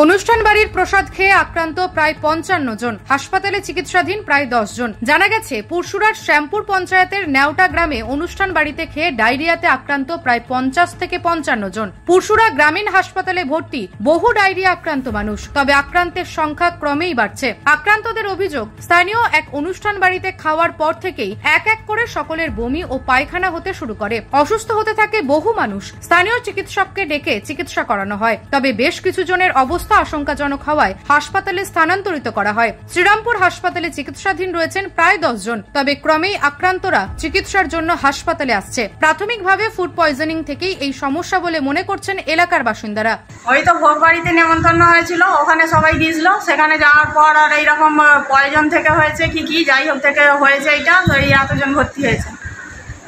অনুষ্ঠান বাড়ির প্রসাদ খেয়ে আক্রান্ত প্রায় ৫৫ জন, হাসপাতালে চিকিৎসাধীন প্রায় ১০ জন। জানা গেছে পুরসুরার শ্যামপুর পঞ্চায়েতের নেওটা গ্রামে অনুষ্ঠান বাড়িতে খেয়ে ডায়রিয়াতে আক্রান্ত প্রায় ৫০ থেকে ৫৫ জন। পুরসুরা গ্রামীণ হাসপাতালে ভর্তি বহু ডায়রিয়া আক্রান্ত মানুষ, তবে আক্রান্তের সংখ্যা ক্রমেই বাড়ছে। আক্রান্তদের অভিযোগ, স্থানীয় এক অনুষ্ঠান বাড়িতে খাওয়ার পর থেকেই এক এক করে সকলের বমি ও পায়খানা হতে শুরু করে। অসুস্থ হতে থাকে বহু মানুষ। স্থানীয় চিকিৎসককে ডেকে চিকিৎসা করানো হয়, তবে বেশ কিছু জনের অবস্থা আশঙ্কাজনক হওয়ায় হাসপাতালে স্থানান্তরিত করা হয়। শ্রীরামপুর হাসপাতালে চিকিৎসাধীন রয়েছেন প্রায় ১০ জন, তবে ক্রমেই আক্রান্তরা চিকিৎসার জন্য হাসপাতালে আসছে। প্রাথমিকভাবে ফুড পয়জনিং থেকেই এই সমস্যা বলে মনে করছেন এলাকার বাসিন্দারা। ওই তো ভোগ বাড়িতে নেমন্তন্ন হয়েছিল, ওখানে সবাই দিয়েছিল, সেখানে যাওয়ার পর আর এইরকম পয়জন থেকে হয়েছে কি যাই হোক থেকে হয়েছে, এইটা এই এতজন ভর্তি হয়েছে।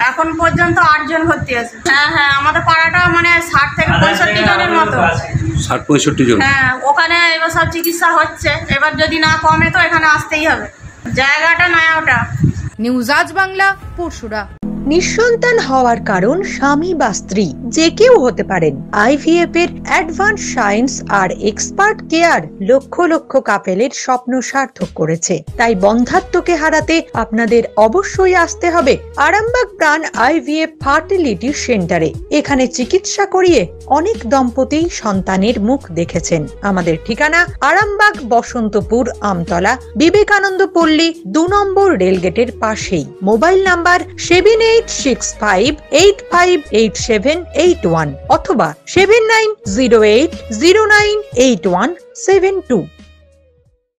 এখন পর্যন্ত ৮ জন ভর্তি আছে। হ্যাঁ, আমাদের পাড়াটা মানে ৬০ থেকে ৬৫ জনের মতো। ৬০-৬৫ জন। হ্যাঁ, ওখানে এবার সব চিকিৎসা হচ্ছে। এবার যদি না কমে তো এখানে আসতেই হবে। জায়গাটা নয়াটা। নিউজ আজ বাংলা, পুরসুরা। নিঃসন্তান হওয়ার কারণ স্বামী বা স্ত্রী যে কেউ হতে পারেন। আইভিএফ এর অ্যাডভান্স সায়েন্স আর এক্সপার্ট কেয়ার লক্ষ লক্ষ কাপেলের স্বপ্ন সার্থক করেছে। তাই বন্ধাত্বকে হারাতে আপনাদের অবশ্যই আসতে হবে আরামবাগ প্রাণ আইভিএফ ফার্টিলিটি সেন্টারে। এখানে চিকিৎসা করিয়ে অনেক দম্পতি সন্তানের মুখ দেখেছেন। আমাদের ঠিকানা আরামবাগ বসন্তপুর আমতলা বিবেকানন্দ পল্লী ২ নম্বর রেলগেটের পাশেই। মোবাইল নাম্বার 7865858781 অথবা 7908098172।